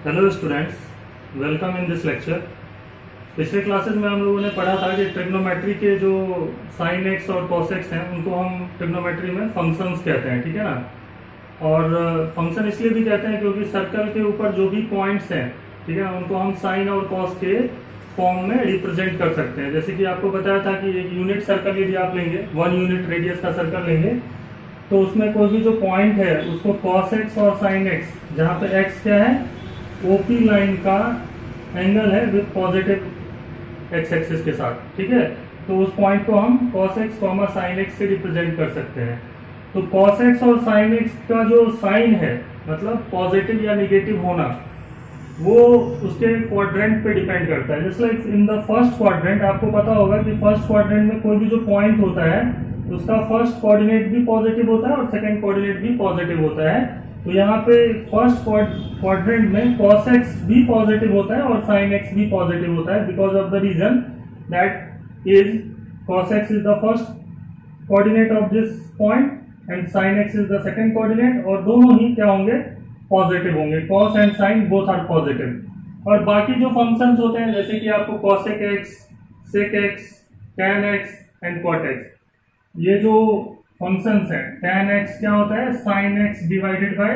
Hello students, welcome in this lecture. पिछले classes में हम लोगों ने पढ़ा था कि ट्रिग्नोमेट्री के जो साइन एक्स और कॉस एक्स हैं उनको हम ट्रिग्नोमेट्री में फंक्शंस कहते हैं, ठीक है ना। और फंक्शन इसलिए भी कहते हैं क्योंकि सर्कल के ऊपर जो भी पॉइंट्स हैं, ठीक है, उनको हम साइन और कॉस के फॉर्म में रिप्रेजेंट कर सकते हैं। जैसे कि आपको बताया था कि एक यूनिट सर्कल यदि आप लेंगे, 1 यूनिट रेडियस का सर्कल लेंगे, तो उसमें कोई भी जो पॉइंट है उसको कॉस एक्स और साइन एक्स, जहाँ पे एक्स क्या है, ओपी लाइन का एंगल है विद पॉजिटिव एक्स एक्सिस के साथ, ठीक है। तो उस पॉइंट को हम cos x comma sine x से रिप्रेजेंट कर सकते हैं। तो cos x और साइन एक्स का जो साइन है, मतलब पॉजिटिव या निगेटिव होना, वो उसके क्वाड्रेंट पे डिपेंड करता है। Just like in the first quadrant, आपको पता होगा कि फर्स्ट क्वाड्रेंट में कोई भी जो पॉइंट होता है उसका फर्स्ट कोऑर्डिनेट भी पॉजिटिव होता है और सेकंड कोऑर्डिनेट भी पॉजिटिव होता है। तो यहाँ पे फर्स्ट क्वाड्रेंट में cos x भी पॉजिटिव होता है और sin x भी पॉजिटिव होता है, because of the reason that is cos x is the first coordinate of this point and sin x is the second coordinate, और दोनों ही क्या होंगे, पॉजिटिव होंगे। cos and sin both are positive. और बाकी जो फंक्शंस होते हैं, जैसे कि आपको cosec x, sec x, tan x and cot x, ये जो फंक्शंस है, tan x क्या होता है, sin x divided bye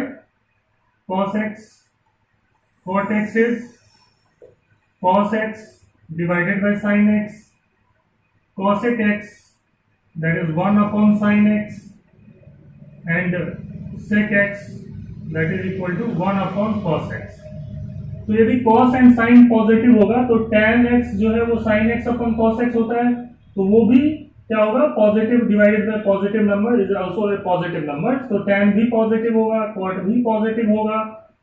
cos x, cot x is cos x divided by sin x, cosec x that is 1 upon sin x and sec x that is equal to 1 upon cos x। तो यदि cos and sin positive होगा तो tan x जो है वो sin x upon cos x होता है, तो वो भी क्या होगा, positive divided by positive number is also a positive number. तो tan भी पॉजिटिव होगा, cot भी पॉजिटिव होगा,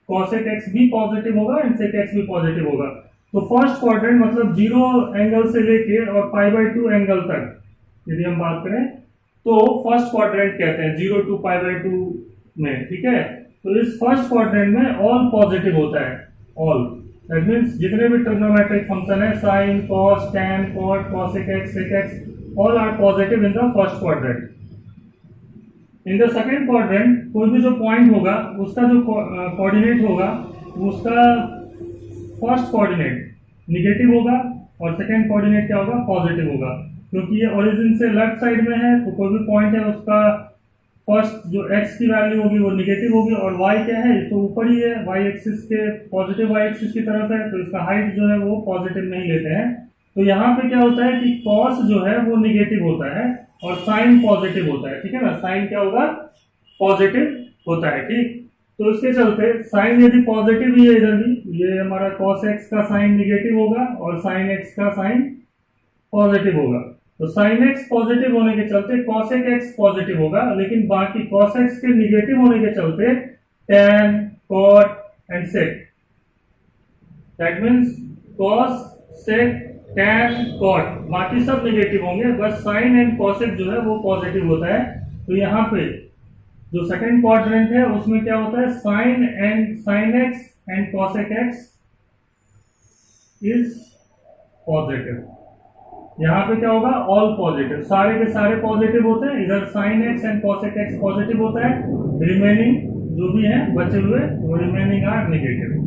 cosec x भी पॉजिटिव होगा एंड sec x भी पॉजिटिव होगा। तो फर्स्ट क्वाड्रेंट मतलब 0 एंगल से लेके और π/2 एंगल तक यदि हम बात करें तो फर्स्ट क्वाड्रेंट कहते हैं, 0 to π/2 में, ठीक है। तो इस फर्स्ट क्वाड्रेंट में ऑल पॉजिटिव होता है, ऑल, दैट मींस जितने भी ट्रिग्नोमेट्रिक फंक्शन है, sin, cos, tan, cot, cosec x, sec x, all are positive in the first quadrant. In the second quadrant कोई भी जो पॉइंट होगा उसका जो कोऑर्डिनेट होगा उसका फर्स्ट कोऑर्डिनेट निगेटिव होगा और सेकंड कोऑर्डिनेट क्या होगा, पॉजिटिव होगा। क्योंकि ये ओरिजिन से लेफ्ट साइड में है तो कोई भी पॉइंट है उसका फर्स्ट जो x की वैल्यू होगी वो निगेटिव होगी, और y क्या है, इसको ऊपर ही है, y एक्सिस के पॉजिटिव y एक्सिस की तरफ है, तो इसका हाइट जो है वो पॉजिटिव नहीं लेते हैं। तो यहाँ पे क्या होता है कि cos जो है वो निगेटिव होता है और sin पॉजिटिव होता है, ठीक है ना। sin क्या होगा, पॉजिटिव होता है, ठीक। तो इसके चलते sin यदि पॉजिटिव ही है, इधर भी ये हमारा cos x का sin निगेटिव होगा और sin x का sin पॉजिटिव होगा। तो sin x पॉजिटिव होने के चलते cosec x पॉजिटिव होगा, लेकिन बाकी cos x के निगेटिव होने के चलते tan, cot and sec, that means cos, sec, tan, cot बाकी सब नेगेटिव होंगे, बस sin एंड cosec जो है वो पॉजिटिव होता है। तो यहाँ पे जो सेकंड क्वाड्रेंट है उसमें क्या होता है, sin x and cosec x is positive. यहाँ पे क्या होगा, ऑल पॉजिटिव, सारे के सारे पॉजिटिव होते हैं। इधर sin x and cosec x positive होता है, रिमेनिंग जो भी है बचे हुए वो रिमेनिंग आर नेगेटिव।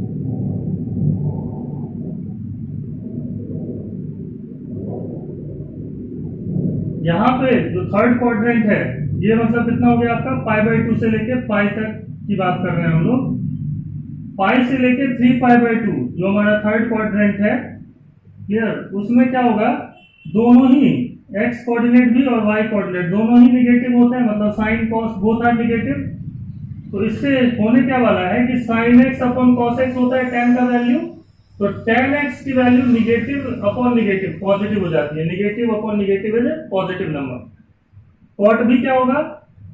यहाँ पे जो थर्ड क्वाड्रेंट है ये मतलब कितना हो गया आपका, π/2 से लेके π तक की बात कर रहे हैं हम लोग। π से लेके 3π/2 जो हमारा थर्ड क्वाड्रेंट है, क्लियर, उसमें क्या होगा, दोनों ही x कोऑर्डिनेट भी और y कोऑर्डिनेट दोनों ही निगेटिव होते हैं, मतलब sin cos both are negative. तो इससे होने क्या वाला है कि sin x upon cos x होता है tan का वैल्यू, तो tan x की value negative upon negative positive हो जाती है, negative upon negative is positive number. cot भी क्या होगा,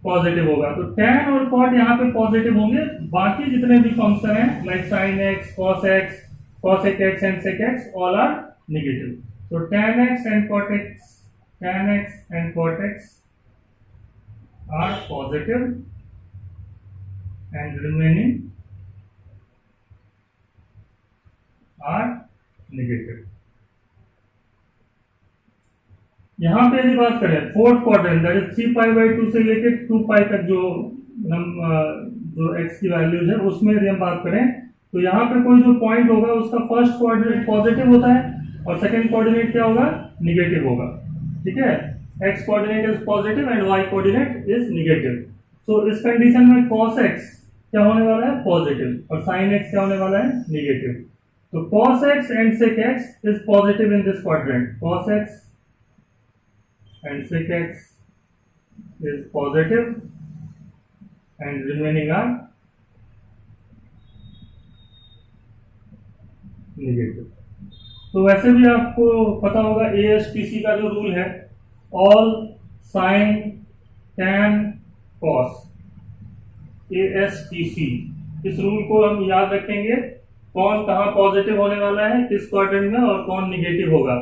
पॉजिटिव होगा। तो tan और cot यहाँ पे पॉजिटिव होंगे, बाकी जितने भी फंक्शन हैं like sin x, cos x, cosec x and sec x all are negative. तो tan x and cot x are positive and remaining are negative। यहाँ पे यदि बात करें फोर्थ क्वाड्रेंट, दैट इज 3π/2 से लेके 2π तक जो एक्स की वैल्यूज है उसमें यदि हम बात करें तो यहाँ पे कोई जो पॉइंट होगा उसका फर्स्ट कोऑर्डिनेट पॉजिटिव होता है और सेकंड कोऑर्डिनेट क्या होगा, निगेटिव होगा, ठीक है। X coordinate is positive and y coordinate is negative. So इस कंडीशन में cos x क्या होने वाला है, पॉजिटिव, और sin x क्या होने वाला है, निगेटिव। तो cos x and sec x is positive in this quadrant. Cos x and sec x is positive and remaining are negative. तो वैसे भी आपको पता होगा ASTC का जो रूल है, all sign tan cos, ASTC, इस रूल को हम याद रखेंगे। कौन कहाँ पॉजिटिव होने वाला है किस क्वाड्रेंट में और कौन निगेटिव होगा।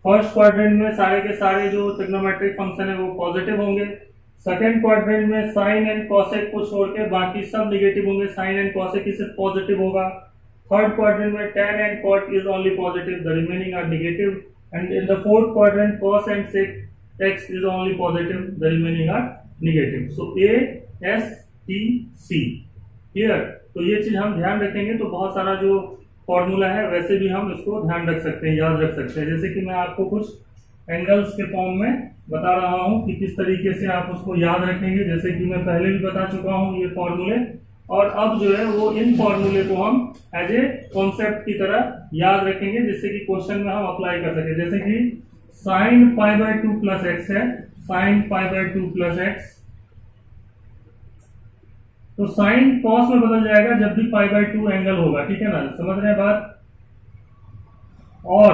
फर्स्ट क्वाड्रेंट में सारे के सारे जो ट्रिग्नोमेट्रिक फंक्शन है वो पॉजिटिव होंगे। सेकेंड क्वाड्रेंट में साइन एंड कॉसेक को छोड़ के बाकी सब निगेटिव होंगे, साइन एंड कॉसेक ही सिर्फ पॉजिटिव होगा। थर्ड क्वाड्रेंट में tan and cot is only positive, the remaining are negative, and in the fourth quadrant cos and sec x is only positive, the remaining are negative. So A S T C here, तो ये चीज हम ध्यान रखेंगे। तो बहुत सारा जो फॉर्मूला है वैसे भी हम इसको ध्यान रख सकते हैं, याद रख सकते हैं। जैसे कि मैं आपको कुछ एंगल्स के फॉर्म में बता रहा हूँ कि किस तरीके से आप उसको याद रखेंगे। जैसे कि मैं पहले भी बता चुका हूँ ये फॉर्मूले, और अब जो है वो इन फॉर्मूले को हम एज ए कॉन्सेप्ट की तरह याद रखेंगे जिससे कि क्वेश्चन में हम अप्लाई कर सके। जैसे कि sine pi by 2 plus x है, sine pi by 2 plus x, तो साइन कॉस में बदल जाएगा जब भी पाई बाय 2 एंगल होगा, ठीक है ना, समझ रहे हैं बात। और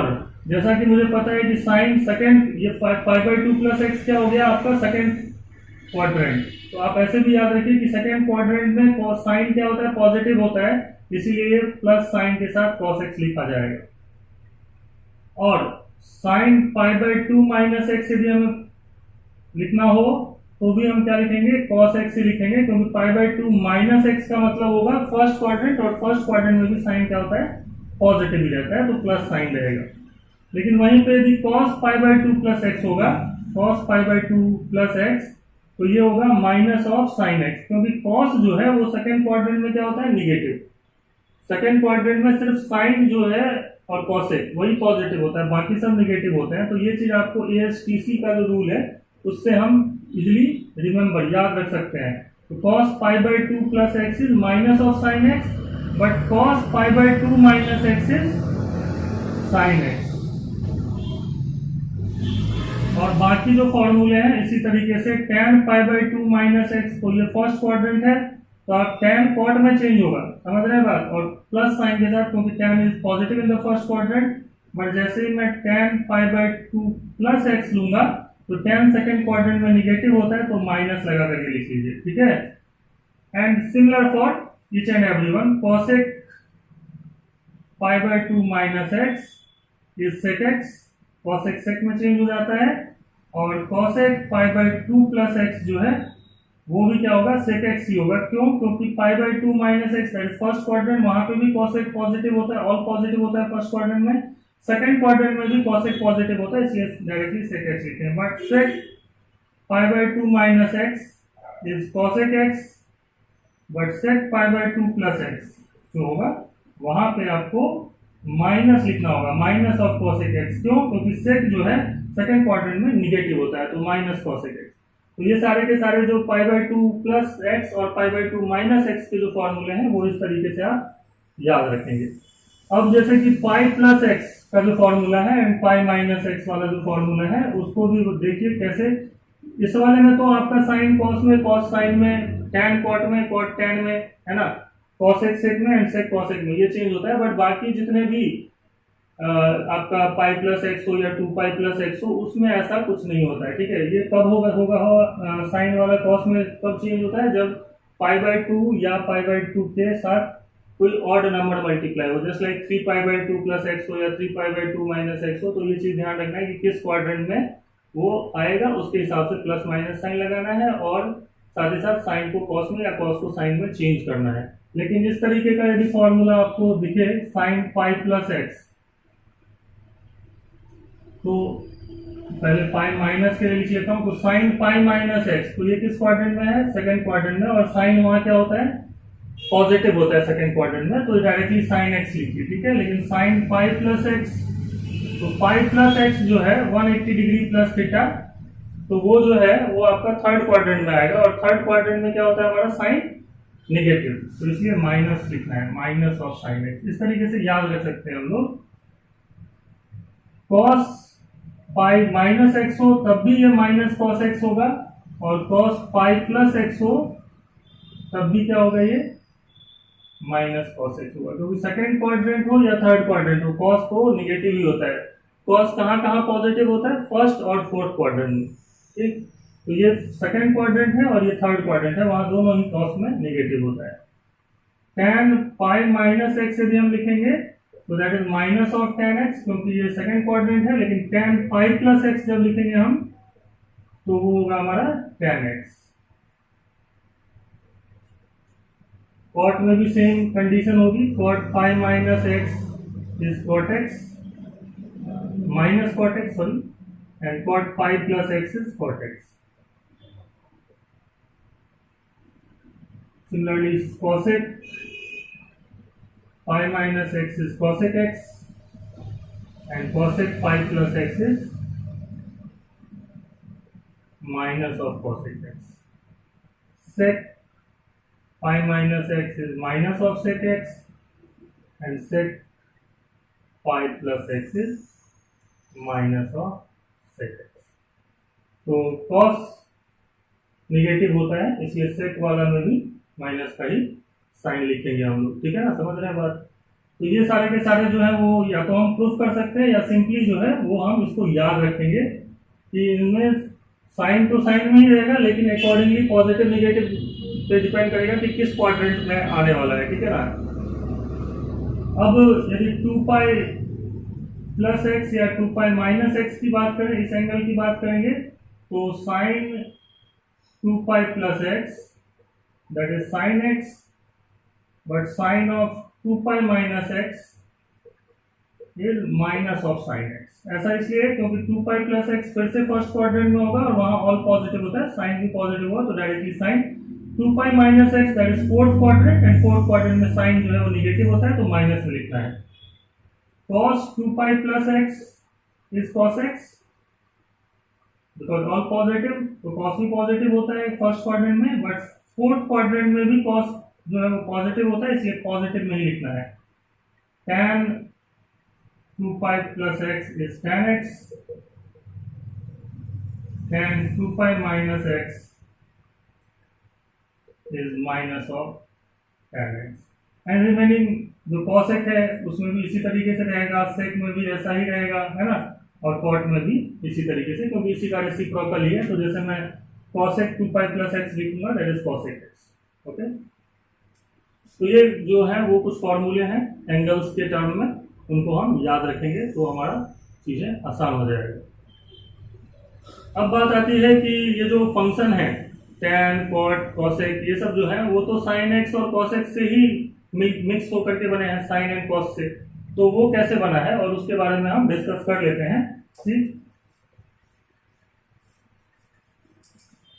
जैसा कि मुझे पता है कि साइन सेकेंड, ये पाई बाय 2 प्लस एक्स क्या हो गया आपका सेकेंड क्वाड्रेंट, तो आप ऐसे भी याद रखिए कि सेकेंड क्वाड्रेंट में साइन क्या होता है, पॉजिटिव होता है, इसीलिए प्लस साइन के साथ cos x लिखा जाएगा। और sign pi by 2 minus x यदि हमें लिखना हो तो भी हम क्या लिखेंगे, cos x ही लिखेंगे, क्योंकि पाई बाय 2 माइनस एक्स का मतलब होगा फर्स्ट क्वाड्रेंट, और फर्स्ट क्वाड्रेंट में भी साइन क्या होता है, पॉजिटिव ही रहता है, तो प्लस साइन रहेगा। लेकिन वहीं पे यदि cos pi by 2 plus x होगा, cos pi by 2 plus x, तो ये होगा माइनस ऑफ साइन एक्स, क्योंकि cos जो है वो सेकेंड क्वाड्रेंट में क्या होता है, निगेटिव। सेकेंड क्वाड्रेंट में सिर्फ साइन जो है और कॉसेक वही पॉजिटिव होता है, बाकी सब निगेटिव होते हैं। तो ये चीज आपको ASTC का जो रूल है उससे हम इजिली रिमेम्बर याद रख सकते हैं। तो cos pi by 2 plus x is minus of sine x, but cos pi by 2 minus x is sine x. और बाकी जो फॉर्मूले हैं इसी तरीके से, tan pi by 2 minus x, तो ये फर्स्ट क्वाड्रेंट है, तो आप tan cot में चेंज होगा, समझ रहे हैं बात, और प्लस साइन के साथ, क्योंकि tan is positive in the first quadrant. But जैसे ही मैं tan pi by 2 plus x लूंगा तो tan सेकेंड क्वाड्रेंट में निगेटिव होता है, तो माइनस लगा करके लिख लीजिए, ठीक है। And similar for each and every one, cosec pi by 2 minus x is sec x, cosec sec में चेंज हो जाता है, और cosec pi by 2 plus x जो है वो भी क्या होगा, sec x ही होगा। क्यों, क्योंकि पाई by 2 minus x first quadrant, वहां पे भी cosec पॉजिटिव होता है, ऑल पॉजिटिव होता है फर्स्ट क्वाड्रेंट में, सेकंड क्वाड्रेंट में भी cosec पॉजिटिव होता है, इसलिए डायरेक्टली sec x लिखते हैं। But sec pi by 2 minus x is cosec x, but sec pi by 2 plus x जो होगा वहां पे आपको माइनस लिखना होगा, माइनस ऑफ cosec x। क्यों, क्योंकि sec जो है सेकंड क्वाड्रेंट में निगेटिव होता है, तो माइनस cosec x। तो ये सारे के सारे जो पाई बाय 2 प्लस एक्स और पाई बाय 2 माइनस एक्स के जो फॉर्मूले हैं वो इस तरीके से आप याद रखेंगे। अब जैसे कि पाई प्लस एक्स का जो फॉर्मूला है एंड पाई माइनस एक्स वाला जो फॉर्मूला है उसको भी देखिए कैसे। इस वाले में तो आपका साइन कॉस में, कॉस साइन में, टैन कॉट में, कॉट टैन में, है ना, कॉसेक सेक में एंड सेक कॉसेक में ये चेंज होता है। बट बाकी जितने भी आपका पाई प्लस एक्स हो या 2 पाई प्लस एक्स हो उसमें ऐसा कुछ नहीं होता है, ठीक है। ये कब होगा साइन वाला कॉस में कब चेंज होता है, जब पाई बाय 2 या पाई बाय 2 के साथ कोई ऑड नंबर मल्टीप्लाई हो, just like 3 pi by 2 plus x हो या 3 पाई बाय 2 माइनस एक्स हो। तो ये चीज ध्यान रखना है कि किस क्वाड्रेंट में वो आएगा, उसके हिसाब से प्लस माइनस साइन लगाना है, और साथ ही साथ साइन को कॉस में या कॉस को साइन में चेंज करना है। लेकिन इस तरीके का यदि फॉर्मूला आपको दिखे साइन पाई प्लस एक्स, तो पहले पाई माइनस के लिए लिख लेता हूं, तो साइन पाई माइनस एक्स, तो ये किस क्वाड्रेंट में है, सेकंड क्वाड्रेंट में, और साइन वहां क्या होता है पॉजिटिव होता है सेकंड क्वाड्रेंट में, तो डायरेक्टली साइन एक्स लिखिए, ठीक है। लेकिन साइन पाई प्लस एक्स, तो पाई प्लस एक्स जो है 180 डिग्री प्लस थीटा, तो वो जो है वो आपका थर्ड क्वाड्रेंट में आएगा, और थर्ड क्वाड्रेंट में क्या होता है हमारा साइन नेगेटिव, तो इसलिए माइनस लिखना है, माइनस ऑफ साइन एक्स। इस तरीके से याद रख सकते हैं हम लोग। कॉस पाई माइनस एक्स हो तब भी ये माइनस कॉस एक्स होगा, और कॉस पाई प्लस एक्स हो तब भी क्या होगा, ये माइनस कॉस एक्स होगा, क्योंकि सेकंड क्वाड्रेंट हो या थर्ड क्वाड्रेंट हो कॉस तो निगेटिव ही होता है। कॉस कहाँ कहाँ पॉजिटिव होता है, फर्स्ट और फोर्थ क्वाड्रेंट में, ठीक। तो ये सेकंड क्वाड्रेंट है और ये थर्ड क्वाड्रेंट है, वहां दोनों ही कॉस में नेगेटिव होता है। tan पाई माइनस एक्स यदि हम लिखेंगे तो that is minus of tan x, क्योंकि ये सेकंड क्वाड्रेंट है। लेकिन tan पाई प्लस एक्स जब लिखेंगे हम तो वो होगा हमारा tan x। कॉट में भी सेम कंडीशन होगी, cot pi minus x is cot x minus cot x, sorry, and cot pi plus x is cot x. Similarly, cosec pi minus x is cosec x, and cosec pi plus x is minus of cosec x. Sec pi minus x is minus of sec x, and sec pi plus x is minus of sec x. तो cos negative होता है, इसलिए sec वाला में भी minus का ही sign लिखेंगे हम लोग, ठीक है ना, समझ रहे हैं बात। तो ये सारे के सारे जो है वो या तो हम प्रूफ कर सकते हैं या सिंपली जो है वो हम इसको याद रखेंगे कि इनमें साइन तो साइन में ही रहेगा, लेकिन अकॉर्डिंगली पॉजिटिव नेगेटिव पे डिपेंड करेगा कि किस क्वाड्रेंट में आने वाला है, ठीक है ना। अब यदि 2 पाई प्लस एक्स या 2 पाई माइनस एक्स की बात करें, इस एंगल की बात करेंगे, तो sine 2 pi plus x that is sin x, but sin of 2 pi minus x is minus of sin x। ऐसा इसलिए क्योंकि 2 pi plus x फिर से फर्स्ट क्वाड्रेंट में होगा और वहां ऑल पॉजिटिव होता है, साइन भी पॉजिटिव होगा, तो directly sine 2 pi minus x that is fourth quadrant, and fourth quadrant में साइन जो है वो नेगेटिव होता है, तो माइनस में लिखना है। cos 2 pi plus x is cos x, because all positive, तो cos भी पॉजिटिव होता है फर्स्ट क्वाड्रेंट में, बट फोर्थ क्वाड्रेंट में भी cos जो है वो पॉजिटिव होता है, इसलिए पॉजिटिव में ही लिखना है। tan 2 pi plus x is tan x, tan 2 pi minus x is minus of tan x, and remaining जो cosec है उसमें भी इसी तरीके से रहेगा, sec में भी ऐसा ही रहेगा, है ना, और cot में भी इसी तरीके से, क्योंकि इसी का रेसिप्रोकल ही है। तो जैसे मैं cosec 2 pi plus x लिखूंगा that is cosec x, okay. तो ये जो है वो कुछ फॉर्मूले हैं एंगल्स के टर्म में, उनको हम याद रखेंगे तो हमारा चीजें आसान हो जाएगा। अब बात आती है कि ये जो फंक्शन है tan cot cosec, ये सब जो है वो तो sin x और cos x से ही मिक्स होकर के बने हैं, sin एंड cos से, तो वो कैसे बना है और उसके बारे में हम डिस्कस कर लेते हैं, ठीक।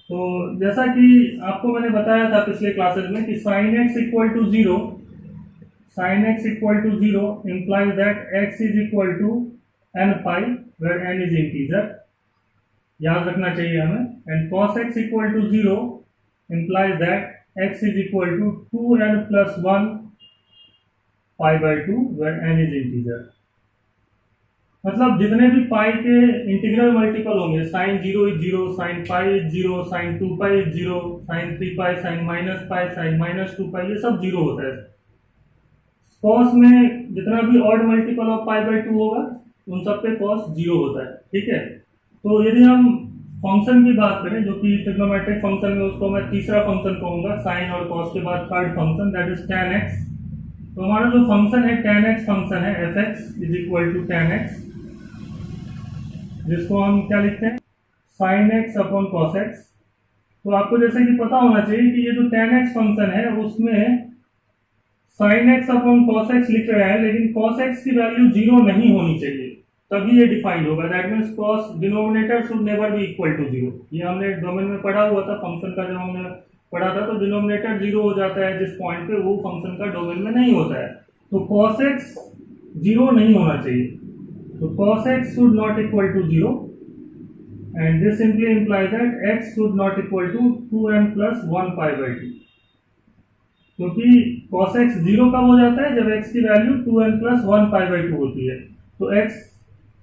तो जैसा कि आपको मैंने बताया था पिछले क्लासेस में कि sin x equal to 0, sin x equal to 0 implies that x is equal to n pi where n is integer, याद रखना चाहिए हमें, and cos x equal to 0 implies that x is equal to 2n plus 1 pi by 2 where n is integer। मतलब जितने भी pi के integral multiple होंगे, sine 0 is 0, sine pi is 0, sine 2 pi is 0, sine 3 pi, sine minus pi, sine minus 2 pi, ये सब 0 होता है। Cos में जितना भी odd multiple of pi by 2 होगा उन सब पे कॉस 0 होता है, ठीक है। तो यदि हम फंक्शन की बात करें जो कि ट्रिग्नोमेट्रिक फंक्शन में, उसको मैं तीसरा फंक्शन कहूंगा, साइन और कॉस के बाद third function that is tan x। तो हमारा जो फंक्शन है tan x फंक्शन है, fx is equal to tan x, जिसको हम क्या लिखते हैं, sin x upon cos x। तो आपको जैसे कि पता होना चाहिए कि ये जो tan x फंक्शन है उसमें sin x upon cos x लिख रहा है, लेकिन cos x की वैल्यू 0 नहीं होनी चाहिए, तभी ये डिफाइंड होगा। That means cos denominator should never be equal to 0। ये हमने डोमेन में पढ़ा हुआ था फंक्शन का, जब हमने पढ़ा था, तो डिनोमिनेटर 0 हो जाता है जिस पॉइंट पे वो फंक्शन का डोमेन में नहीं होता है। तो cos x 0 नहीं होना चाहिए, तो cos x should not equal to 0 and this simply implies that x should not equal to 2n plus 1 pi by 2, क्योंकि cos x 0 कब हो जाता है, जब x की value 2n plus 1 pi by 2 होती है। तो x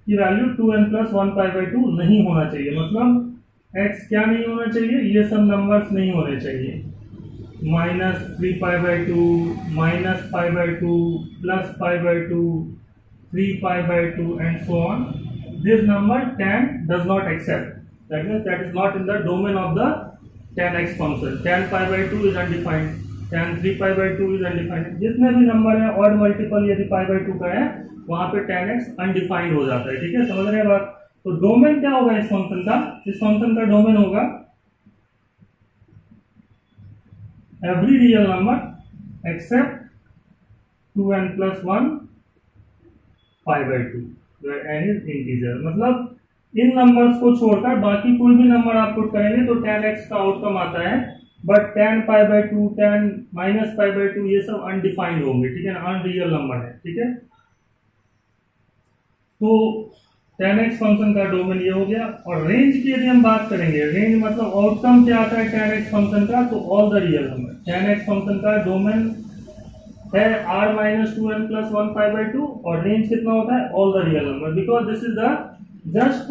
की value 2n plus 1 pi by 2 नहीं होना चाहिए, मतलब x क्या नहीं होना चाहिए, ये सब नंबर्स नहीं होने चाहिए, minus 3 pi by 2, minus pi by 2, plus pi by 2, 3 pi by 2 and so on. This number tan does not accept, that means that is not in the domain of the tan x function। tan pi by 2 is undefined, tan 3 pi by 2 is undefined। जितने भी number है odd multiple यदि पाई by 2 का है वहां पे tan x undefined हो जाता है। ठीक है, समझ रहे हैं बात। तो डोमेन क्या होगा इस फंक्शन का, इस फंक्शन का डोमेन होगा every real number accept 2n plus 1 pi by 2 where n is integer. मतलब इन नंबर्स को छोड़कर बाकी कोई भी नंबर आप पुट करेंगे तो tan x का आउटकम आता है, but tan pi by 2, tan minus pi by 2 ये सब अनडिफाइंड होंगे। ठीक है ना, अनरियल नंबर है। ठीक है, तो tan x फंक्शन का डोमेन ये हो गया। और रेंज की यदि हम बात करेंगे, रेंज मतलब आउटकम क्या आता है tan x फंक्शन का, तो all the real number. tan x function का डोमेन है r minus 2n plus 1 pi by 2 और रेंज कितना होता है, all the real number, because this is the just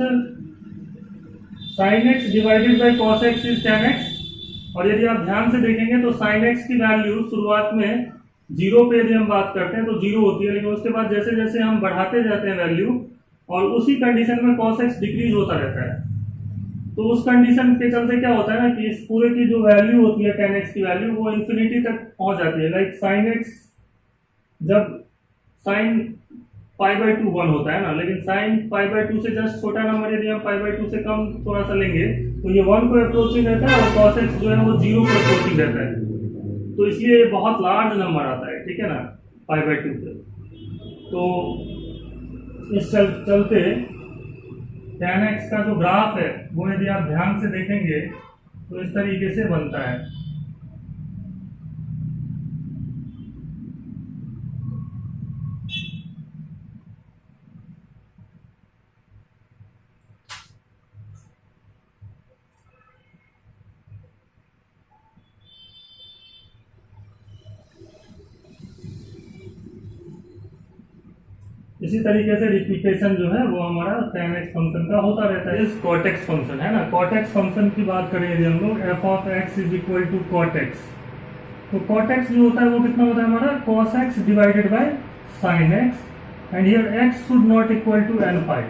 sin x divided by cos x is tan x। और यदि आप ध्यान से देखेंगे तो sin x की वैल्यू शुरुआत में 0 पे यदि हम बात करते हैं तो 0 होती है, लेकिन उसके बाद जैसे जैसे हम बढ़ाते जाते हैं वैल्यू और उसी कंडीशन में cos x डिक्रीज होता रहता है। तो उस कंडीशन के चलते क्या होता है ना कि इस पूरे की जो वैल्यू होती है tan x की वैल्यू वो इन्फिनिटी तक पहुंच जाती है। लाइक sin x जब sin पाई बाई 2 1 होता है ना, लेकिन sin पाई बाई 2 से जस्ट छोटा नंबर यदि हम पाई बाई 2 से कम थोड़ा सा लेंगे तो ये 1 को अप्रोचिंग रहता है और cos x जो है वो 0 को अप्रोचिंग रहता है। तो इसलिए ये बहुत लार्ज नंबर आता है। ठीक है ना, पाई बाई 2 पे। तो इस चलते tan x का जो ग्राफ है वो यदि आप ध्यान से देखेंगे तो इस तरीके से बनता है। इसी तरीके से रिपीटेशन जो है वो हमारा tan x फंक्शन का होता रहता है। इस cot x फंक्शन है ना, cot x फंक्शन की बात करें यदि हम लोग f of x is equal to cot x, तो cot x जो होता है वो कितना होता है हमारा cos x divided by sin x and here x should not equal to n pi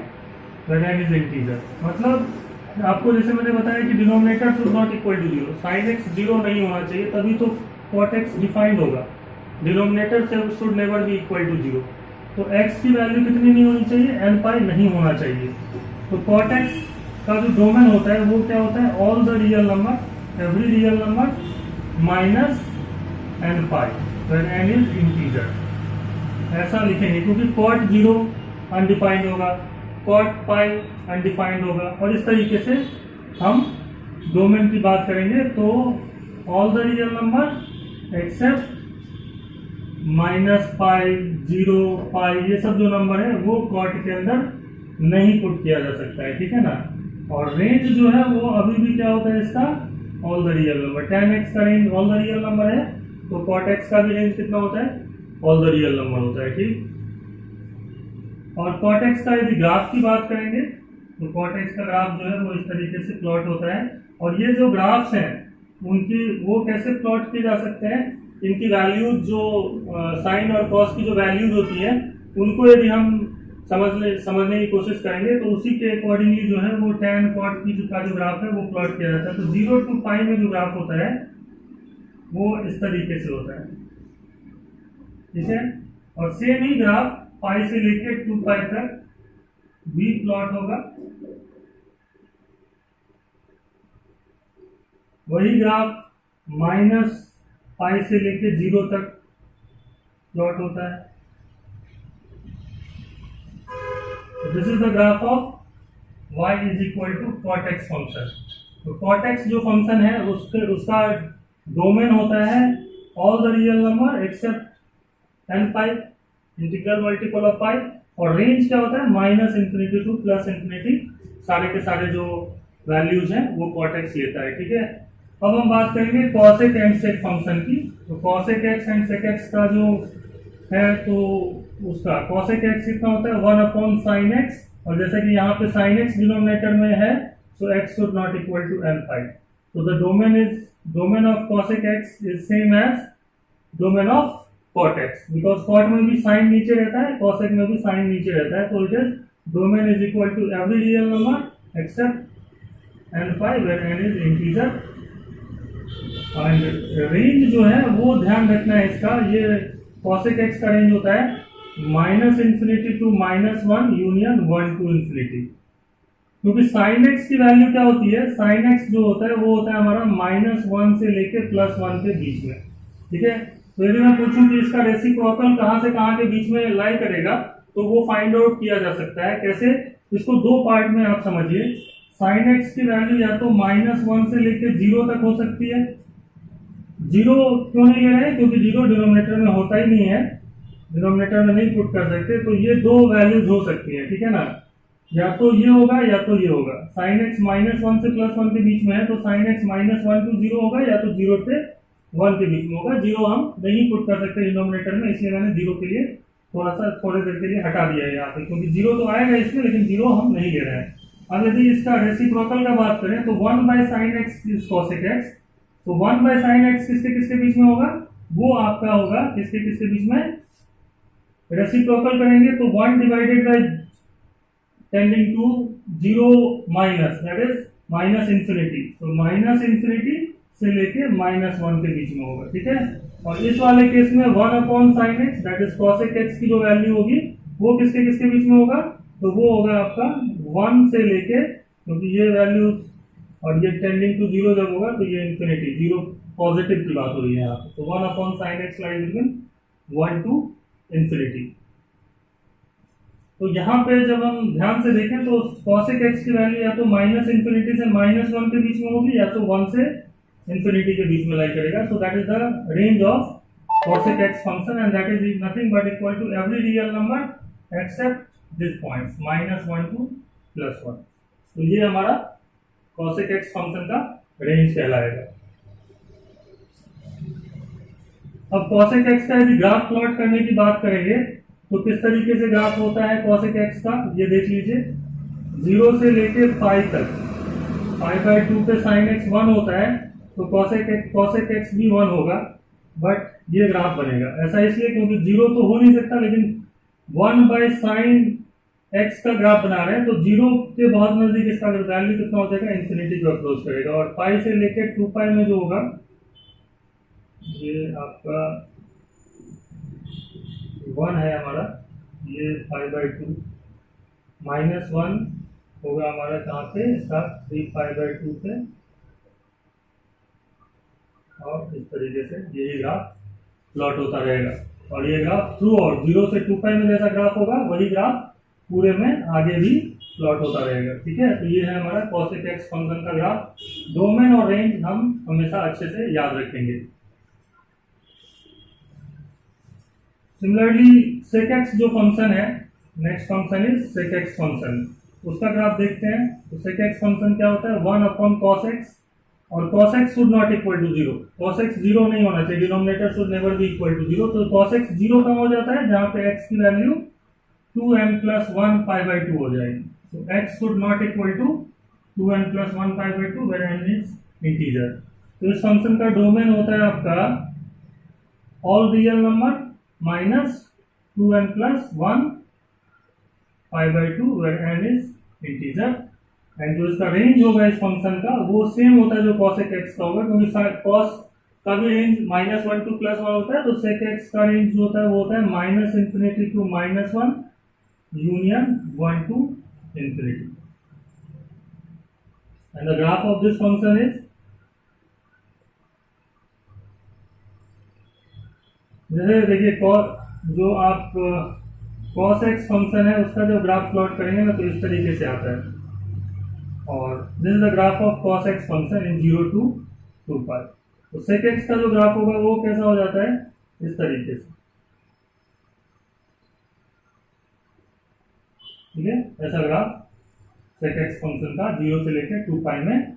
when n is integer. मतलब आपको जैसे मैंने बताया कि denominator should not equal to 0, sin x 0 नहीं होना चाहिए तभी तो cot x डिफाइंड होगा। डिनोमिनेटर से should never be equal to 0, तो x की वैल्यू कितनी नहीं होनी चाहिए, n पाई नहीं होना चाहिए। तो cot x का जो डोमेन होता है वो क्या होता है, all the real number, every real number minus n pi when n is integer, ऐसा लिखेंगे क्योंकि cot 0 अनडिफाइंड होगा, cot पाई अनडिफाइंड होगा। और इस तरीके से हम डोमेन की बात करेंगे तो all the real number accept minus pi, 0 पाई, ये सब जो नंबर है वो कॉट के अंदर नहीं पुट किया जा सकता है। ठीक है ना, और रेंज जो है वो अभी भी क्या होता है इसका, all the real number. tan x का range all the real number है तो cot x का भी रेंज कितना होता है, ऑल द रियल नंबर होता है। ठीक, और cot x का यदि ग्राफ की बात करेंगे तो cot x का ग्राफ जो है वो इस तरीके से प्लॉट होता है। और ये जो ग्राफ्स हैं उनकी वो कैसे प्लॉट किए जा सकते हैं, इनकी वैल्यूज जो साइन और कॉस की जो वैल्यूज होती है उनको यदि हम समझने की कोशिश करेंगे तो उसी के अकॉर्डिंगली जो है वो tan cot की का जो ग्राफ है वो प्लॉट किया जाता है। तो 0 to पाई में जो ग्राफ होता है वो इस तरीके से होता है। ठीक है, और सेम ही ग्राफ पाई से लेके 2 पाई तक भी प्लॉट होगा। वही ग्राफ माइनस पाई से लेके 0 तक प्लॉट होता है। This is the graph of y is equal to cot x function. तो cot x जो फंक्शन है उसका डोमेन होता है all the real number except n pi, integral multiple of pi, और रेंज क्या होता है minus infinity to plus infinity, सारे के सारे जो वैल्यूज हैं वो cot x लेता है, ठीक है। अब हम बात करेंगे cos x and sec function की। तो cos x and sec x का जो है तो उसका cos x कितना होता है 1/sin x, और जैसा कि यहाँ पे sin x डिनोमिनेटर में है so x should not equal to n pi, so the domain of cos x is same as domain of cot x, because cot में भी sin नीचे रहता है, cos x में भी sin नीचे रहता है, तो it is domain is equal to every real number except n pi where n is integer, and range जो है वो ध्यान रखना है इसका, ये cos x का रेंज होता है minus infinity to -1 union 1 to infinity, क्योंकि sin x की वैल्यू क्या होती है, sin x जो होता है वो होता है हमारा -1 से लेके +1 के बीच में, ठीक है। तो यदि मैं पूछूं कि इसका रेसिप्रोकल कहां से कहां के बीच में लाई करेगा, तो वो फाइंड आउट किया जा सकता है कैसे, इसको दो पार्ट में आप समझिए। sin x की वैल्यू या तो -1 से लेके 0 तक हो सकती है, 0 क्यों नहीं ले रहे हैं, क्योंकि 0 डिनोमिनेटर में होता ही नहीं है, डिनोमिनेटर में नहीं पुट कर सकते, तो ये दो वैल्यूज हो सकती है, ठीक है ना, या तो ये होगा या तो ये होगा। sin x -1 से +1 के बीच में है तो sin x -1 to 0 होगा, या तो 0 से 1 के बीच में होगा। 0 हम नहीं पुट कर सकते डिनोमिनेटर में, इसलिए मैंने 0 के लिए थोड़ी देर के लिए हटा दिया है यहाँ पे, क्योंकि 0 तो आएगा इसमें, लेकिन 0 हम नहीं ले रहे हैं। अब यदि इसका रेसिप्रोकल का बात करें तो 1/sin x is cos x, तो 1/sin x किसके किसके बीच में होगा, वो आपका होगा किसके किसके बीच में, रेसिप्रोकल करेंगे तो 1 divided by tending to 0 minus, that is minus infinity, तो माइनस इंफिनिटी से लेके -1 के बीच में होगा, ठीक है। और इस वाले केस में 1/sin x that is cos x की जो वैल्यू होगी वो किसके किसके बीच में होगा, तो वो होगा आपका 1 से लेके, क्योंकि ये वैल्यू और ये टेंडिंग टू 0 जब होगा तो ये इंफिनिटी 0 पॉजिटिव की बात हो रही है यहाँ पे, तो 1/sin x lies between 1 to infinity. तो यहाँ पे जब हम ध्यान से देखें तो cos x की वैल्यू या तो माइनस इंफिनिटी से -1 के बीच में होगी, या तो 1 से इंफिनिटी के बीच में लाई करेगा। So that is the range of cos x function, and that is nothing but equal to every real number except this points -1 to +1। तो ये हमारा cos x फंक्शन का रेंज कहलाएगा। अब cos x का यदि ग्राफ प्लॉट करने की बात करेंगे तो किस तरीके से ग्राफ होता है cos x का, ये देख लीजिए। 0 से लेके पाई तक, π/2 पे sin x 1 होता है, तो cos x भी 1 होगा, बट ये ग्राफ बनेगा ऐसा इसलिए क्योंकि 0 तो हो नहीं सकता, लेकिन 1/sin x का ग्राफ बना रहे हैं, तो 0 के बहुत नजदीक इसका वैल्यू कितना हो जाएगा, इंफिनिटी को अप्रोच करेगा, और पाई से लेके 2π में जो होगा ये आपका 1 है हमारा, ये π/2 -1 होगा हमारा कहाँ पे, इसका 3π/2 पे, और इस तरीके से यही ग्राफ प्लॉट होता रहेगा। और ये ग्राफ थ्रू और 0 से 2π में जैसा ग्राफ होगा वही ग्राफ पूरे में आगे भी प्लॉट होता रहेगा, ठीक है। तो ये है हमारा cos x फंक्शन का ग्राफ। डोमेन और रेंज हम हमेशा अच्छे से याद रखेंगे। सिमिलरली sec x जो फंक्शन है, next function is sec x function, उसका ग्राफ देखते हैं। तो sec x फंक्शन क्या होता है 1/cos x, और cos x should not equal to 0, cos x 0 नहीं होना चाहिए, denominator should never be equal to 0। तो cos x 0 कम हो जाता है जहां पे x की वैल्यू 2n+1 π/2 हो जाएगी। तो x should not equal to 2n+1 π/2 where n is integer. तो इस फंक्शन का डोमेन होता है आपका all real number -2n+1 π/2 where n is integer, and जो इसका रेंज होगा इस फंक्शन का वो सेम होता है जो cos x का होगा, क्योंकि cos का भी रेंज -1 to +1 होता है, तो sec x का रेंज जो होता है वो होता है -∞ to -1 union 1 to infinity, and the graph of this function is, जैसे देखिए जो आप cos x फंक्शन है उसका जो ग्राफ प्लॉट करेंगे ना तो इस तरीके से आता है, और this is the graph of cos x function in 0 to 2π। तो sec x का जो ग्राफ होगा वो कैसा हो जाता है, इस तरीके से, ठीक है। ऐसा ग्राफ sec x फंक्शन का 0 से लेकर 2 पाई में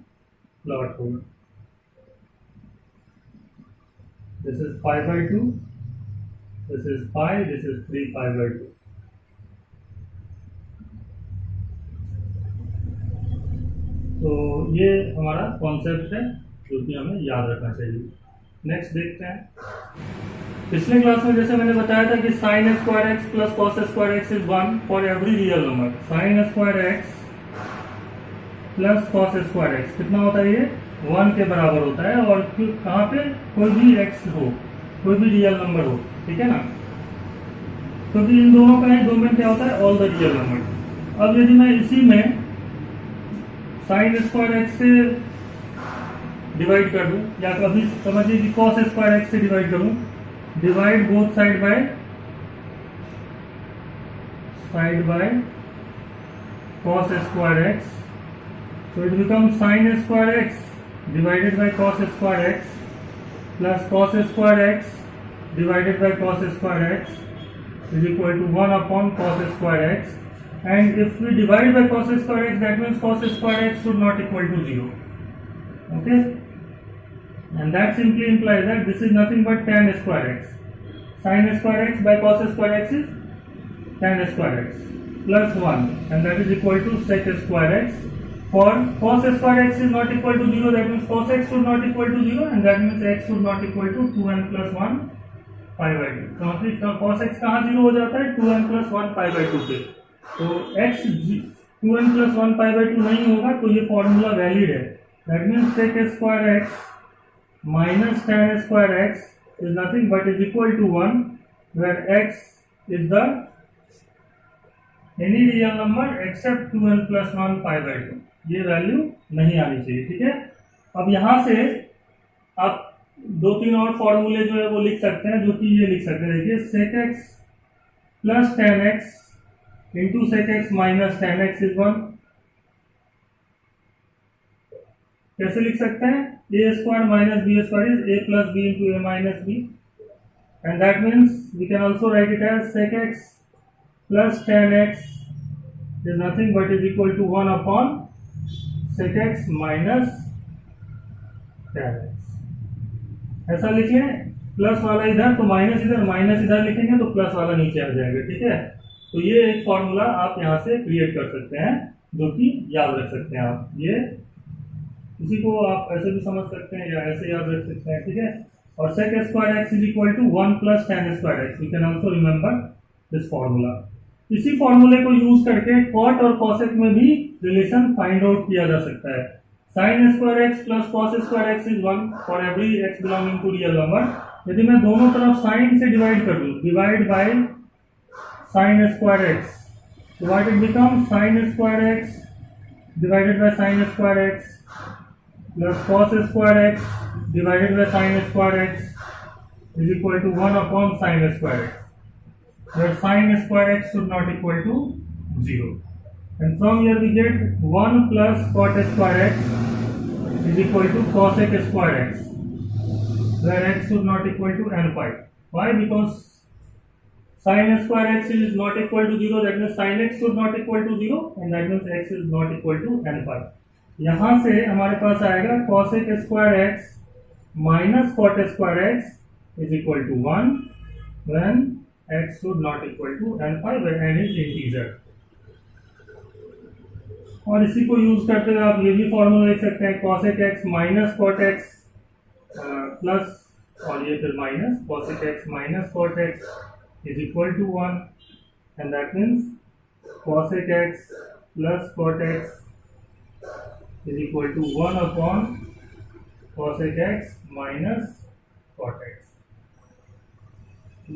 प्लॉट होगा। This is pi by 2, this is pi, this is 3 pi by 2। तो ये हमारा कॉन्सेप्ट है जो कि हमें याद रखना चाहिए। नेक्स्ट देखते हैं। पिछले क्लास में जैसे मैंने बताया था कि sine square x plus cos square x is 1 for every real number. Sine square x plus cos square x कितना होता है, ये 1 के बराबर होता है, और कहाँ पे, कोई भी एक्स हो, कोई भी रियल नंबर हो, ठीक है ना। क्योंकि इन दोनों का एक डोमेन क्या होता है, ऑल द रियल नंबर। अब यदि मैं इसी में साइन स्क्वायर एक्स से डिवाइड कर दूं, या कभी समझिए कि कॉस स्क्वायर एक्स से डिवाइड करूं, divide both side by cos square x, so it becomes sin square x divided by cos square x plus cos square x divided by cos square x is equal to 1 upon cos square x, and if we divide by cos square x, that means cos square x should not equal to 0, okay, and that simply implies that this is nothing but tan square x. Sin square x by cos square x is tan square x plus 1, and that is equal to sec square x. For cos square x is not equal to 0, that means cos x should not equal to 0, and that means x should not equal to 2n plus 1 pi by 2. तो cos x कहाँ 0 हो जाता है, 2n plus 1 pi by 2 पे। तो x 2n plus 1 pi by 2 नहीं होगा, तो ये फॉर्मूला वैलिड है। That means sec square x minus tan square x is nothing but is equal to 1, where x is the any real number except 2n plus 1 pi by 2। ये value नहीं आनी चाहिए, ठीक है। अब यहां से आप 2-3 और फॉर्मूले जो है वो लिख सकते हैं, जो कि ये लिख सकते हैं, देखिए sec x plus tan x into sec x minus tan x is 1। कैसे लिख सकते हैं, a square minus b square is a plus b into a minus b, and that means we can also write it as sec x plus tan x is nothing but is equal to 1 upon sec x minus tan x। ऐसा लिख लें, plus वाला इधर तो minus इधर, minus इधर लिखेंगे तो प्लस वाला नीचे आ जाएगा, ठीक है। तो ये एक फॉर्मूला आप यहाँ से क्रिएट कर सकते हैं, जो कि याद रख सकते हैं आप। ये इसी को आप ऐसे भी समझ सकते हैं या ऐसे याद रख सकते हैं, ठीक है। और sec square x is equal to 1 plus tan square x, you can also remember this formula. इसी फॉर्मूले को यूज करके cot और cosec में भी रिलेशन फाइंड आउट किया जा सकता है। sin square x plus cos square x is 1 for every x belonging to real number. यदि मैं दोनों तरफ sin से डिवाइड कर दूं, divide by sin square x, so what it becomes, sin square x divided by sin square x plus cos square x divided by sin square x is equal to 1 upon sin square x, where sin square x should not equal to 0, and from here we get 1 plus cot square x is equal to cosec square x, where x should not equal to n pi. Why? Because sin square x is not equal to 0, that means sin x should not equal to 0, and that means x is not equal to n pi. यहाँ से हमारे पास आएगा cosec square x minus cot square x is equal to 1 when x should not equal to n pi, where n is integer। और इसी को use करते हुए आप ये भी फॉर्मूला लिख सकते हैं, cosec x minus cot x plus, और ये फिर minus cosec x minus cot x is equal to 1, and that means cosec x plus cot x is equal to 1 upon cosec x minus cot x।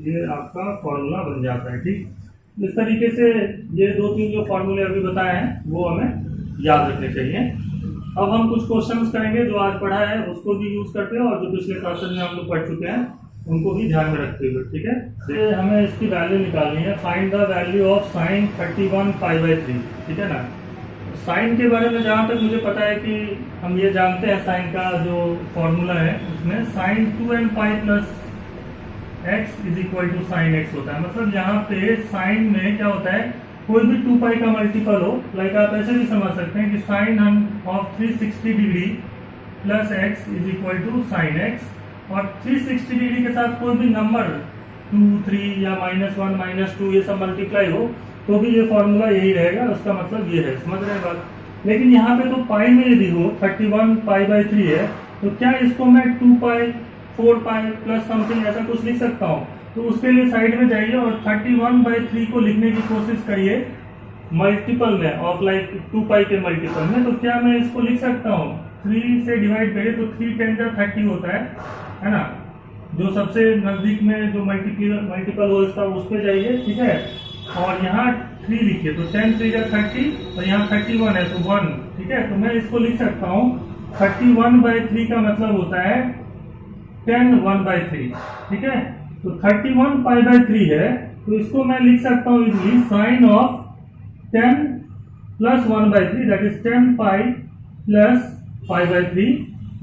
ये आपका formula बन जाता है, ठीक। इस तरीके से ये 2-3 जो फॉर्मूले अभी बताए हैं वो हमें याद रखने चाहिए। अब हम कुछ क्वेश्चंस करेंगे जो आज पढ़ा है उसको भी यूज करते हैं, और जो पिछले क्लासेस में हम लोग पढ़ चुके हैं उनको भी ध्यान में रखते हुए, ठीक है। तो हमें इसकी वैल्यू निकालनी है, find the value of sine 31 pi by 3, ठीक है ना। साइन के बारे में जहाँ तक मुझे पता है कि हम ये जानते हैं साइन का जो फॉर्मूला है उसमें sine 2n pi plus x is equal to sine x होता है। मतलब यहाँ पे साइन में क्या होता है, कोई भी 2 पाई का मल्टीपल हो, लाइक आप ऐसे भी समझ सकते हैं कि sine of 360 degree plus x is equal to sine x, और 360 डिग्री के साथ कोई भी नंबर 2, 3 या -1, -2 ये सब मल्टीप्लाई हो तो भी ये फॉर्मूला यही रहेगा। उसका मतलब ये है, समझ रहे हैं बात। लेकिन यहाँ पे तो पाई में यदि हो 31 पाई बाई 3 है, तो क्या इसको मैं 2 पाई 4 पाई प्लस समथिंग ऐसा कुछ लिख सकता हूँ? तो उसके लिए साइड में जाइए और 31/3 को लिखने की कोशिश करिए मल्टीपल में ऑफ लाइक 2 पाई के मल्टीपल में। तो क्या मैं इसको लिख सकता हूँ 3 से डिवाइड करें तो 3 10 30 होता है ना। जो सबसे नजदीक में जो मल्टीपल हो इसका उस पर जाइए, ठीक है, और यहाँ 3 लिखिए तो 10 3 30 और यहाँ 31 है तो 1, ठीक है। तो मैं इसको लिख सकता हूँ 31/3 का मतलब होता है 10 1/3, ठीक है। तो 31 पाई बाई 3 है, तो इसको मैं लिख सकता हूँ easily sine of 10 plus 1/3 that is 10 pi plus pi by 3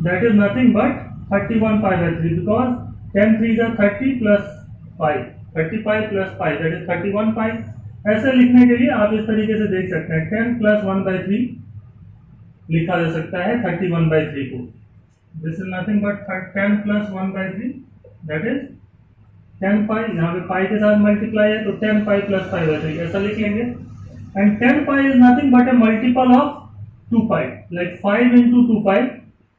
that is nothing but 31 pi by 3 because 10 3 30 plus pi 30 pi plus pi that is 31 pi. ऐसे लिखने के लिए आप इस तरीके से देख सकते हैं 10 प्लस 1/3 लिखा जा सकता है 31/3 को। This is nothing but 10 plus 1/3 that is 10 पाई, यहाँ पे पाई के साथ मल्टीप्लाई है तो 10 पाई प्लस पाई बाई 3 ऐसा लिख लेंगे। And 10 pi is nothing but A multiple of 2 pi, like 5 into 2 pi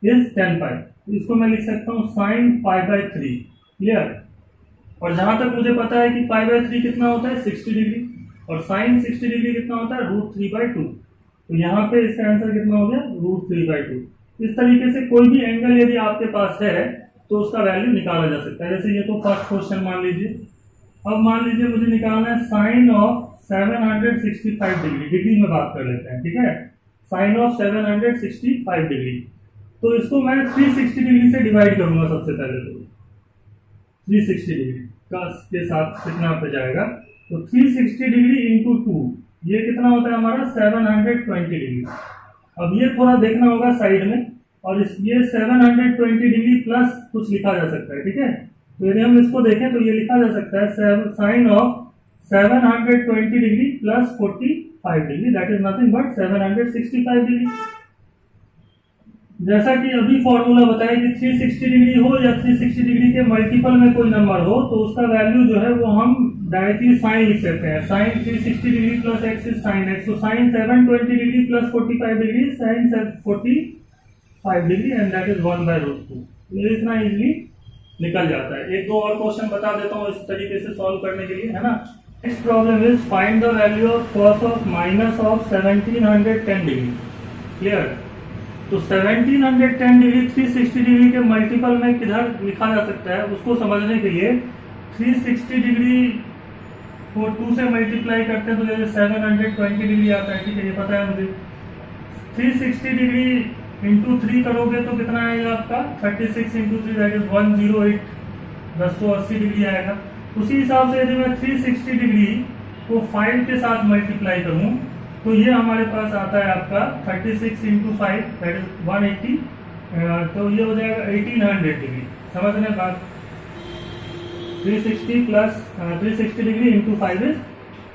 is 10 पाई। इसको मैं लिख सकता हूँ साइन पाई बाई 3, क्लियर। और जहां तक मुझे पता है कि पाई बाई 3 कितना होता है 60 डिग्री, और साइन 60 डिग्री कितना होता है √3/2। तो यहाँ पे इसका आंसर कितना हो गया √3/2। इस तरीके से कोई भी एंगल यदि आपके पास है तो उसका वैल्यू निकाला जा सकता है। जैसे ये तो फर्स्ट क्वेश्चन मान लीजिए। अब मान लीजिए मुझे निकालना है साइन ऑफ 765 डिग्री, डिग्री में बात कर लेते हैं, ठीक है। साइन ऑफ 765 डिग्री, तो इसको मैं 360 डिग्री से डिवाइड करूंगा। सबसे पहले तो 360 डिग्री का के साथ कितना पे जाएगा, तो 360 डिग्री इंटू 2 ये कितना होता है हमारा 720 डिग्री। अब ये थोड़ा देखना होगा साइड में, और ये 720 डिग्री प्लस कुछ लिखा जा सकता है, ठीक है। तो यदि हम इसको देखें तो ये लिखा जा सकता है sine of 720 degree plus 45 degree that is nothing but 765 degree. जैसा कि अभी फॉर्मूला बताया कि 360 डिग्री हो या 360 डिग्री के मल्टीपल में कोई नंबर हो तो उसका वैल्यू जो है वो हम डायरेक्टली साइन लिख सकते हैं। Sine 360 degree plus x is sine x, तो sine 720 degree plus 45 degree sine 45 degree and that is 1/√2। ये इतना इजीली निकल जाता है। एक दो और क्वेश्चन बता देता हूँ इस तरीके से सॉल्व करने के लिए, है ना। Next problem is find the value of cos of minus of 1710 degree, clear. तो 1710 डिग्री 360 डिग्री के मल्टीपल में किधर लिखा जा सकता है उसको समझने के लिए 360 डिग्री को 2 से मल्टीप्लाई करते हैं तो जैसे 720 डिग्री आता है, ठीक है, ये पता है मुझे। 360 डिग्री इंटू 3 करोगे तो कितना आएगा आपका 36 इंटू 3 दैट इज 108, 1080 डिग्री आएगा। उसी हिसाब से यदि मैं 360 डिग्री को 5 के साथ मल्टीप्लाई करूं तो ये हमारे पास आता है आपका 36 इंटू 5 दैट इज 180, तो ये हो जाएगा 1800 डिग्री। समझ रहे बात। 360 डिग्री इंटू 5 इज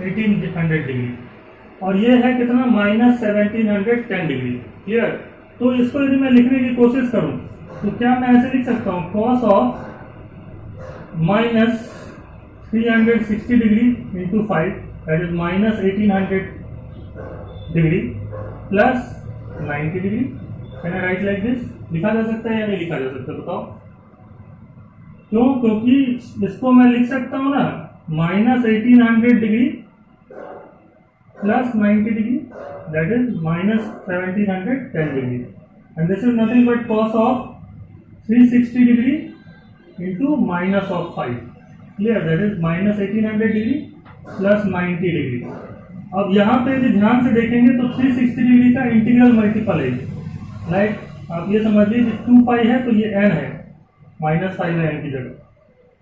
1800 डिग्री, और ये है कितना -1710 डिग्री, क्लियर। तो इसको यदि मैं लिखने की कोशिश करूं तो क्या मैं ऐसे लिख सकता हूं cos of -360 degree into 5 that is -1800 degree plus 90 degree. Can I right like this? लिखा जा सकता है या नहीं लिखा जा सकता बताओ? क्यों? क्योंकि इसको मैं लिख सकता हूं ना -1800 degree plus 90 degree that is -1710 degree, and this is nothing but cos of 360 degree into minus of 5, clear, that is -1800 degree plus 90 degree। अब यहाँ पे यदि ध्यान से देखेंगे तो 360 डिग्री का इंटीग्रल मल्टीपल है, लाइक आप ये समझ लीजिए 2 पाई है तो ये n है, -5 है n की जगह,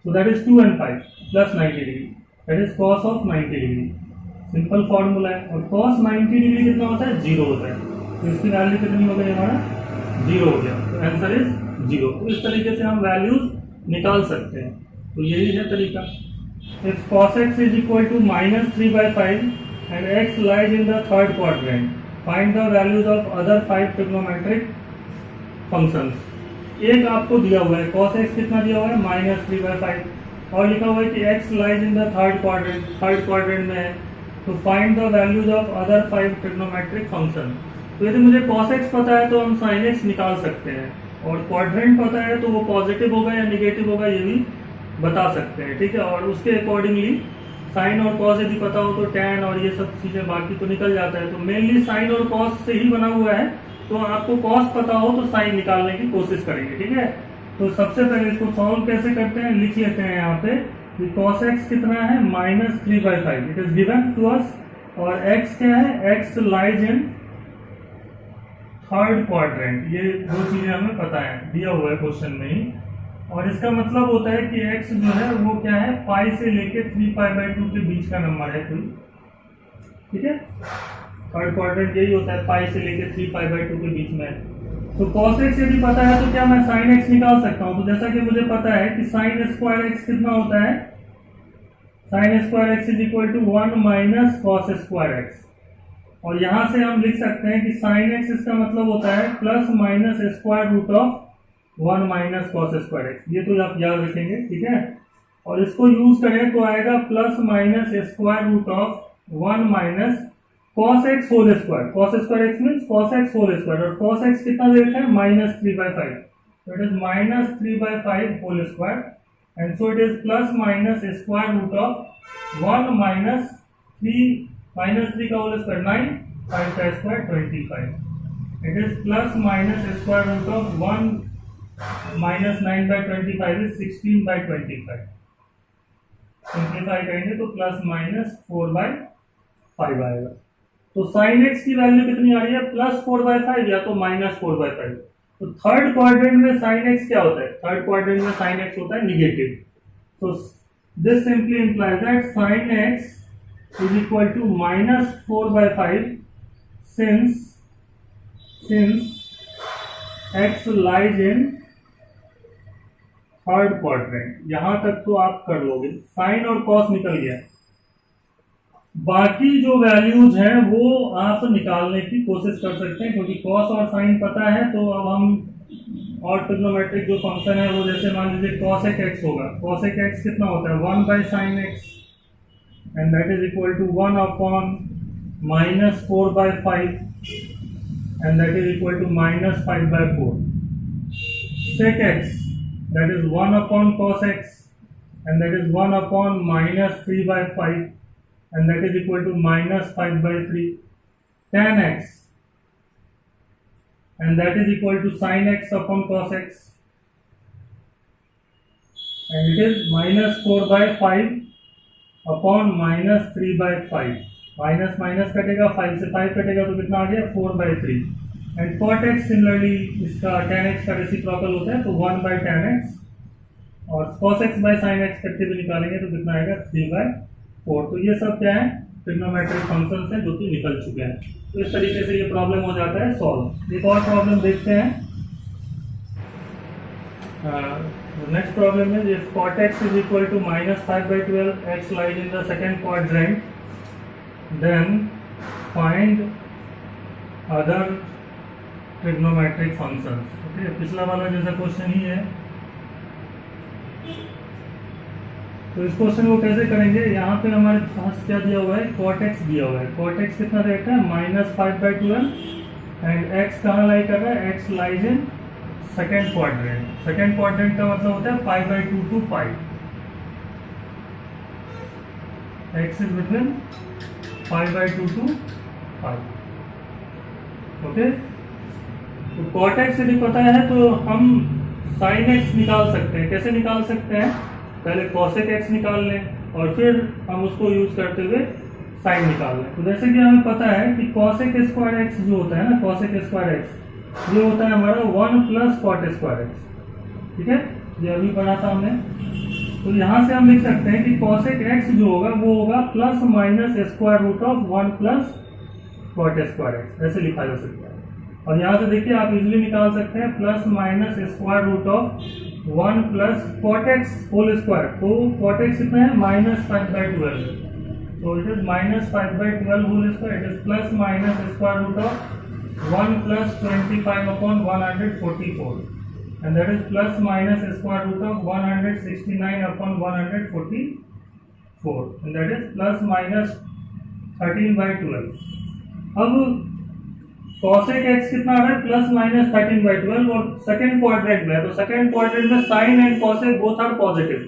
so that is 2n pi plus 90 degree, that is cos of 90 degree. Simple formula है। और cos 90 डिग्री कितना होता है, 0 होता है। तो इसकी वैल्यू कितनी हो गई हमारा, 0 हो गया। तो आंसर इज 0। तो इस तरीके से हम वैल्यूज निकाल सकते हैं। तो यही है तरीका। If cos x is equal to -3/5 and x lies in the third quadrant, find the values of other 5 trigonometric functions. एक आपको दिया हुआ है cos x कितना दिया हुआ है, -3/5, और लिखा हुआ है कि x lies in the third quadrant में है, तो find the values of other 5 trigonometric function. तो यदि मुझे cos x पता है तो हम sin x निकाल सकते हैं, और क्वाड्रेंट पता है तो वो पॉजिटिव होगा या निगेटिव होगा ये भी बता सकते हैं, ठीक है। और उसके अकॉर्डिंगली साइन और कॉस यदि पता हो तो टैन और ये सब चीजें बाकी तो निकल जाता है। तो मेनली साइन और कॉस से ही बना हुआ है, तो आपको कॉस पता हो तो साइन निकालने की कोशिश करेंगे, ठीक है। तो सबसे पहले इसको सॉल्व कैसे करते हैं, लिख लेते हैं यहाँ पे कि cos x कितना है, -3/5, it is given to us. और x क्या है, x lies in third quadrant, ये दो चीजें हमें पता है, दिया हुआ है क्वेश्चन में ही। और इसका मतलब होता है कि x जो है वो क्या है, पाई से लेके 3π/2 के बीच का नंबर है कोई, ठीक है। थर्ड क्वाड्रेंट यही होता है, पाई से लेके 3π/2 के बीच में। तो cos x यदि पता है तो क्या मैं sin x निकाल सकता हूँ। तो जैसा कि मुझे पता है कि sin स्क्वायर x कितना होता है, sin square x is equal to 1 - cos square x। और यहां से हम लिख सकते हैं कि sin x इसका मतलब होता है ± square root of 1 - cos square x। ये तो आप याद रखेंगे, ठीक है। और इसको यूज करें तो आएगा ± square root of 1 - cos x whole square. cos square x means cos x whole square, और cos x कितना दे रखा है, -3/5, तो it is -3/5 whole square, and so it is ± square root of 1 - 3 का होल स्क्वायर 9, 5 का square 25, it is ± square root of 1 - 9/25 is 16/25। Simplify करेंगे तो ±4/5 आएगा। तो sin x की वैल्यू कितनी आ रही है, +4/5 या तो -4/5। तो थर्ड क्वाड्रेंट में sin x क्या होता है, थर्ड क्वाड्रेंट में sin x होता है निगेटिव। तो this simply implies that sin x is equal to -4/5 since x lies in third quadrant. यहां तक तो आप कर लोगे, साइन और कॉस निकल गया। बाकी जो वैल्यूज हैं वो आप निकालने की कोशिश कर सकते हैं, क्योंकि कॉस और साइन पता है। तो अब हम और ट्रिग्नोमेट्रिक जो फंक्शन है वो, जैसे मान लीजिए cosec x होगा, cosec x कितना होता है, 1/sin x, and that is equal to 1 upon -4/5, and that is equal to -5/4. sec x, that is 1 upon cos x, and that is 1 upon -3/5, and that is equal to -5/3. tan x, and that is equal to sin x upon cos x, and it is -4/5 upon -3/5। Minus minus कटेगा, 5 से 5 कटेगा तो कितना आ गया, 4/3। And cot x similarly इसका tan x का reciprocal होता है, तो 1/tan x, और cos x by sin x करके भी निकालेंगे तो कितना आएगा, 3/4। तो ये सब क्या है, ट्रिग्नोमेट्रिक फंक्शंस हैं जो कि निकल चुके हैं। तो इस तरीके से ये प्रॉब्लम हो जाता है सॉल्व। एक और प्रॉब्लम देखते हैं। नेक्स्ट प्रॉब्लम है, if cot x is equal to -5/12, x lies in the second quadrant, then find other trigonometric functions। Okay, पिछला वाला जैसा क्वेश्चन ही है। तो इस क्वेश्चन को कैसे करेंगे, यहाँ पे हमारे पास क्या दिया हुआ है, cot x दिया हुआ है। cot x कितना रहता है, -5/12, एंड x कहाँ लाई कर रहा है, x lies in second quadrant. Second quadrant का मतलब होता है π/2 to π। x is between π/2 to π। Okay, तो cot x यदि पता है तो हम sin x निकाल सकते हैं। कैसे निकाल सकते हैं, पहले cosec x निकाल लें और फिर हम उसको यूज करते हुए sin निकाल लें। तो जैसे कि हमें पता है कि cosec स्क्वायर x जो होता है ना, cosec स्क्वायर x ये होता है हमारा 1 + cot स्क्वायर x, ठीक है। ये अभी पढ़ा था हमने। तो यहाँ से हम लिख सकते हैं कि कॉसेक एक्स जो होगा वो होगा plus minus square root of 1 plus cot square x, ऐसे लिखा जा सकता है। और यहाँ से देखिए आप इजीली निकाल सकते हैं plus minus square root of 1 plus cot x whole square. तो कॉट एक्स कितना है -5/12, so it is -5/12 whole square. It is plus minus square root of 1 plus 25 upon 144, and that is plus minus square root of 169 upon 144, and that is plus minus 13/12. अब cosec x कितना आ रहा है plus minus 13/12 और second quadrant में है, तो second quadrant में sine and cosec both are positive.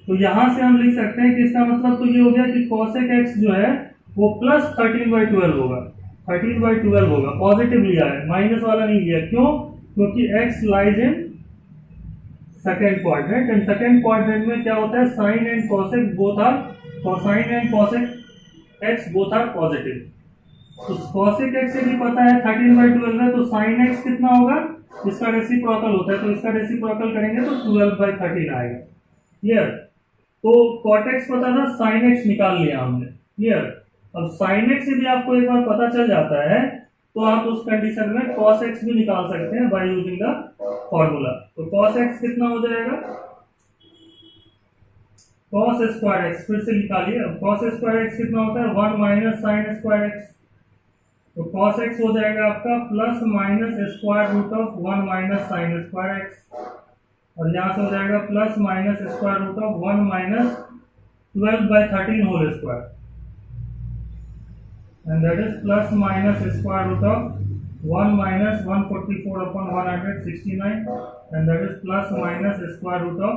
तो यहां से हम लिख सकते हैं कि इसका मतलब तो ये हो गया कि cosec x जो है वो प्लस 13/12 होगा, 13/12 होगा, पॉजिटिव लिया है, माइनस वाला नहीं लिया। क्यों? क्योंकि x lies in second quadrant, and second quadrant में क्या होता है sine and cosec both are, और sine and cosec x both are positive. तो cosec x यदि पता है 13/12 है तो sin x कितना होगा, इसका रेसिप्रोकल होता है, तो इसका रेसिप्रोकल करेंगे तो 12/13 आएगा। क्लियर? तो cot x पता था, sin x निकाल लिया हमने। क्लियर? अब sin x यदि आपको एक बार पता चल जाता है तो आप उस कंडीशन में cos x भी निकाल सकते हैं बाय यूजिंग द फॉर्मूला। तो cos x कितना हो जाएगा, cos स्क्वायर x, फिर से निकालिए। अब cos स्क्वायर x कितना होता है 1 माइनस साइन स्क्वायर x, तो cos x हो जाएगा आपका plus minus square root of 1 minus sine square x, और यहाँ से हो जाएगा plus minus square root of 1 minus 12/13 whole square, and that is plus minus square root of 1 minus 144 upon 169, and that is plus minus square root of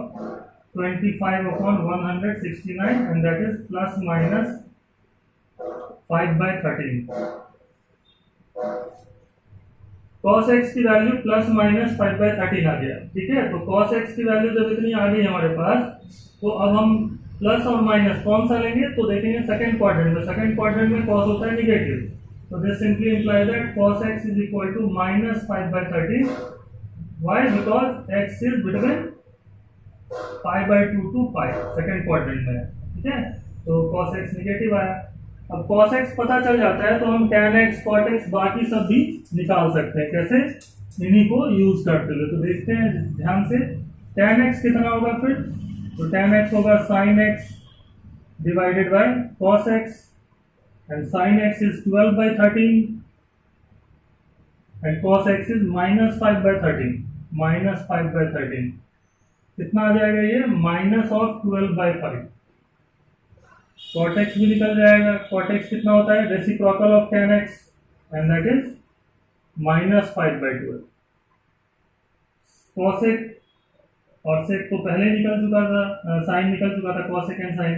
25 upon 169, and that is plus minus 5/13। cos x की value plus minus 5/13 आ गया। ठीक है, तो cos x की value जब इतनी आ गई हमारे पास, तो अब हम प्लस और माइनस कौन सा लेंगे, तो देखेंगे सेकंड क्वाड्रेंट में। सेकंड क्वाड्रेंट में cos होता है नेगेटिव, तो this simply implies that cos x is equal to minus 5/13। Why? Because x is between π/2 to π, second quadrant में है। ठीक है, तो cos x नेगेटिव आया। अब cos x पता चल जाता है तो हम tan x cot x बाकी सब भी निकाल सकते हैं। कैसे? इन्हीं को यूज करते हुए। तो देखते हैं ध्यान से, tan x कितना होगा फिर, तो tan x होगा sin x divided bye cos x, and sin x is 12/13 and cos x is -5/13, -5/13 कितना आ जाएगा ये, माइनस ऑफ 12/5। cot x भी निकल जाएगा, cot x कितना होता है reciprocal of tan x, and that is -5/12। cosec और sec तो पहले निकल चुका था, साइन निकल चुका था, cosec and sine.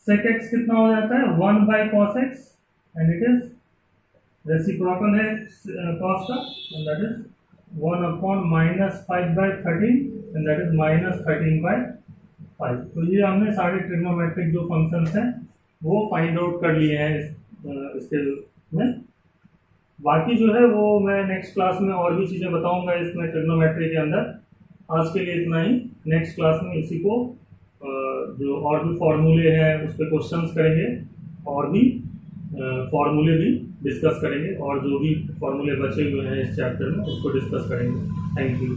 sec x कितना हो जाता है 1/cos x, and it is reciprocal है cos का, and that is 1 upon -5/13, and that is -13/5। तो ये हमने सारे ट्रिग्नोमेट्रिक जो फंक्शंस हैं वो फाइंड आउट कर लिए हैं इसके में। बाकी जो है वो मैं नेक्स्ट क्लास में और भी चीज़ें बताऊंगा इसमें ट्रिग्नोमेट्री के अंदर। आज के लिए इतना ही, नेक्स्ट क्लास में इसी को जो और भी फॉर्मूले हैं उस पर क्वेश्चंस करेंगे, और भी फॉर्मूले भी डिस्कस करेंगे, और जो भी फॉर्मूले बचे हुए हैं इस चैप्टर में उसको डिस्कस करेंगे। Thank you.